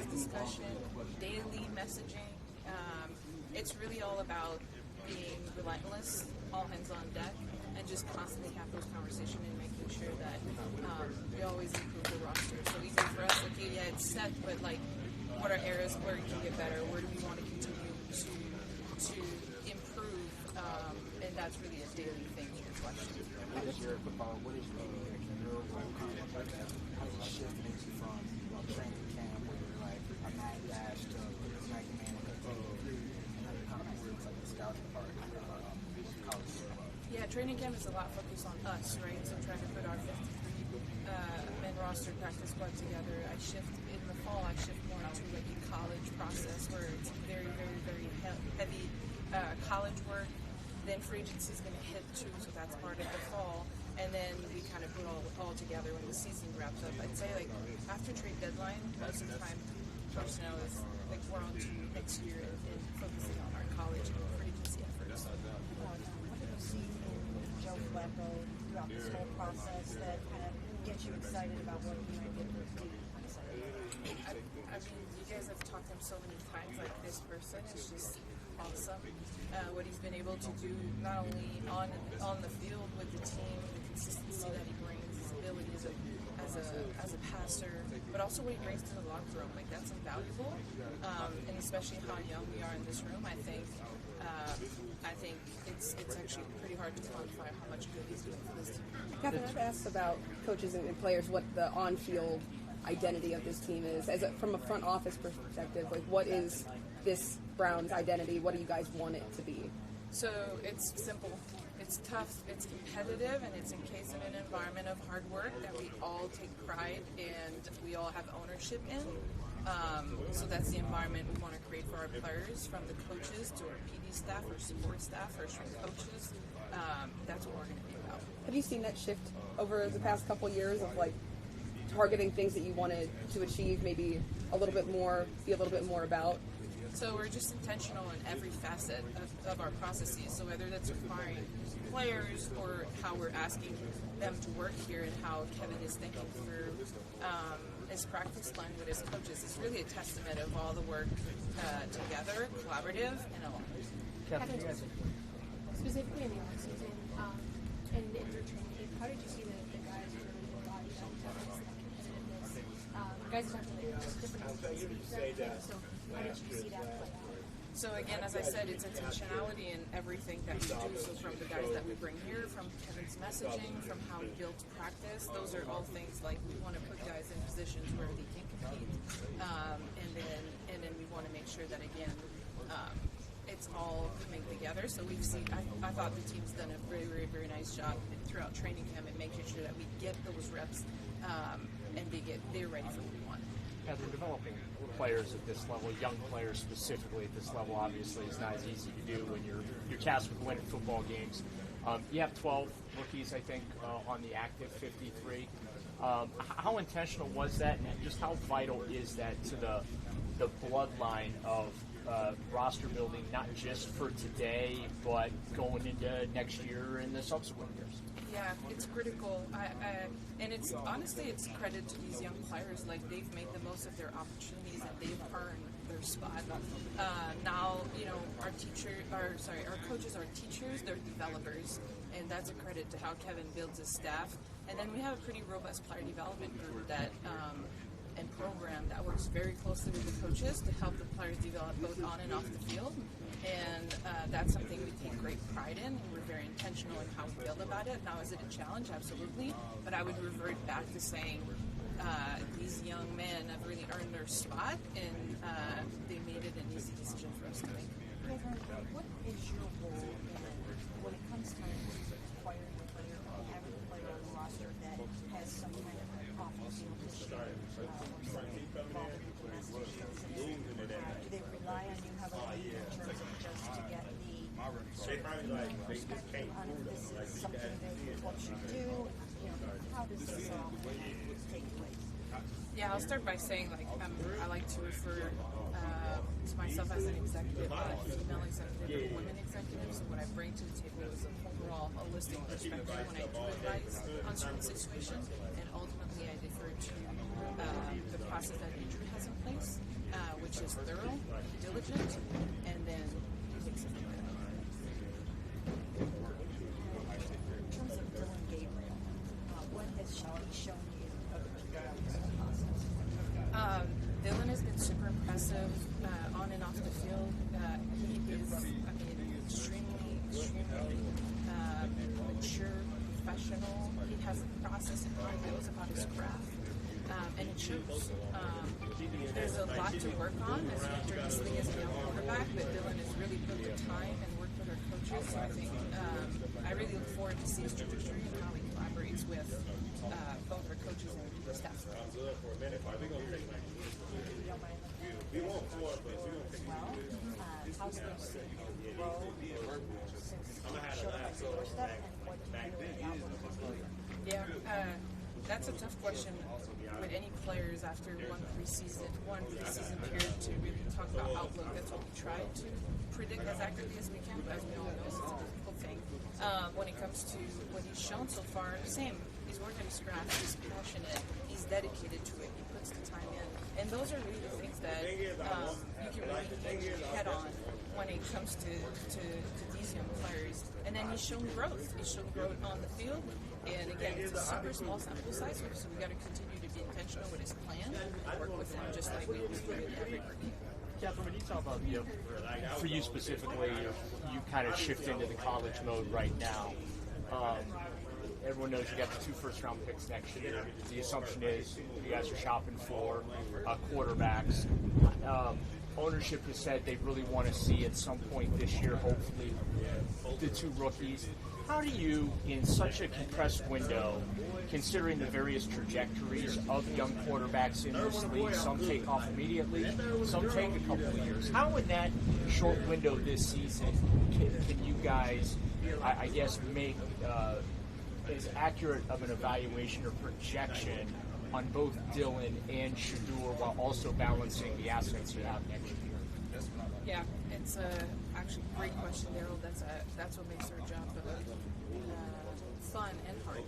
practice discussion, daily messaging. It's really all about being relentless, all hands on deck, and just constantly have those conversations and making sure that we always improve the roster. So even for us, okay, yeah, it's set, but like, what are areas where it can get better? Where do we want to continue to improve? And that's really a daily thing. Your question. What is your football? What is your role? How does it shift into from training camp where you're like a mad dash to like man and how does it like the scouting part? Yeah, training camp is a lot focused on us, right? So trying to put our 53 men roster practice squad together. I shift in the fall. I shift more into like a college process where it's very, very, very heavy college work. Then free agency is going to hit too, so that's part of the fall. And then we kind of put all together when the season wraps up. I'd say like after trade deadline, most of the time personnel is like we're on to next year and focusing on our college and free agency efforts. What did you see in Joe Flacco throughout this whole process that kind of gets you excited about what he might be able to do? I mean, you guys have talked to him so many times. Like this person is just awesome. What he's been able to do, not only on the field with the team, the consistency that he brings, his ability as a passer, but also what he brings to the locker room. Like that's invaluable, and especially how young we are in this room. I think it's actually pretty hard to quantify how much good he's doing for this team. Catherine, I've asked about coaches and players what the on-field identity of this team is, from a front office perspective. Like, what is this Browns identity? What do you guys want it to be? So it's simple. It's tough, it's competitive, and it's encased in an environment of hard work that we all take pride and we all have ownership in. So that's the environment we want to create for our players, from the coaches to our PD staff, our support staff, our strength coaches. That's what we're going to be about. Have you seen that shift over the past couple years of like targeting things that you wanted to achieve, maybe a little bit more, be a little bit more about? So we're just intentional in every facet of our processes. So whether that's acquiring players or how we're asking them to work here and how Kevin is thinking through his practice plan with his coaches, it's really a testament of all the work together, collaborative, and aligned. Kevin, specifically in the offseason and in your training, how did you see the guys really embody that competitiveness? Guys have just different intensities, right? So how did you see that play out? So again, as I said, it's intentionality in everything that we do. So from the guys that we bring here, from Kevin's messaging, from how we build practice, those are all things like we want to put guys in positions where they can compete, and then we want to make sure that again, it's all coming together. So we've seen. I thought the team's done a very, very, very nice job throughout training camp and making sure that we get those reps and they're ready for what we want. As we're developing players at this level, young players specifically at this level, obviously it's not as easy to do when you're tasked with winning football games. You have 12 rookies, I think, on the active 53. How intentional was that, and just how vital is that to the bloodline of roster building, not just for today, but going into next year and the subsequent years? Yeah, it's critical, and it's honestly it's credit to these young players. Like they've made the most of their opportunities and they've earned their spot. Now, our coaches are teachers, they're developers, and that's a credit to how Kevin builds his staff. And then we have a pretty robust player development group that and program that works very closely with the coaches to help the players develop both on and off the field. And that's something we take great pride in, and we're very intentional in how we feel about it. Now, is it a challenge? Absolutely. But I would revert back to saying these young men have really earned their spot, and they made it an easy decision for us to make. What is your role when it comes to acquiring a player or having a player on the roster that has some kind of off-the-field issue or something involved with domestic issues? Do they rely on you heavily in terms of just to get the sort of perspective on if this is something that you want to do? How does this all take place? Yeah, I'll start by saying I like to refer to myself as an executive, not a female executive or women executive. So what I bring to the table is an overall holistic perspective when I do advise on certain situations, and ultimately I defer to the process that each has in place, which is thorough, diligent, and then he makes it happen. In terms of Dylan Gabriel, what has he shown you of the process? Dylan has been super impressive on and off the field. He is, extremely mature, professional. He has a process and how he knows about his craft, and it shows. There's a lot to work on as you enter this league as a young quarterback, but Dylan has really put the time and worked with our coaches. So I think I really look forward to see his trajectory and how he collaborates with both our coaches and the staff. How's he grow since he showed up at the doorstep, and what do you really outlook? Yeah, that's a tough question with any players after one preseason period to really talk about outlook. That's what we try to predict as accurately as we can, but as we all know, it's a difficult thing. When it comes to what he's shown so far, same. He's working his craft, he's passionate, he's dedicated to it, he puts the time in. And those are really the things that you can really hang your head on when it comes to these young players. And then he's shown growth. He's shown growth on the field. And again, it's a super small sample size, so we got to continue to be intentional with his plan and work with him just like we do with every rookie. Catherine, when you talk about, for you specifically, you kind of shift into the college mode right now. Everyone knows you got the 2 first-round picks next year. The assumption is you guys are shopping for quarterbacks. Ownership has said they really want to see at some point this year, hopefully, the 2 rookies. How do you, in such a compressed window, considering the various trajectories of young quarterbacks in this league, some take off immediately, some take a couple of years, how in that short window this season can you guys, I guess, make as accurate of an evaluation or projection on both Dylan and Shadur while also balancing the assets you have next year? Yeah, it's actually a great question, Daryl. That's what makes our job fun and hard.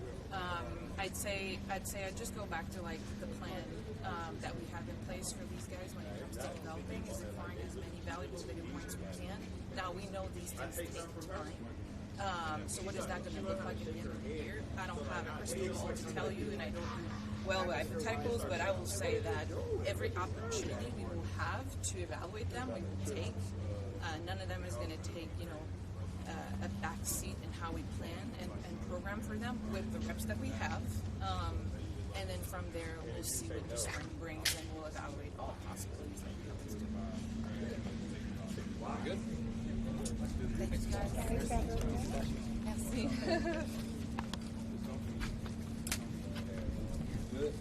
I'd say I'd just go back to like the plan that we have in place for these guys when it comes to developing is to find as many valuable data points we can. Now we know these things take time. So what is that going to look like at the end of the year? I don't have a crystal ball to tell you, and I don't do well with hypotheticals, but I will say that every opportunity we will have to evaluate them, we will take. None of them is going to take, a back seat in how we plan and program for them with the reps that we have. And then from there, we'll see what the spring brings, and we'll evaluate all possibilities that we have to do. Good. Thanks, guys. Merci. Good.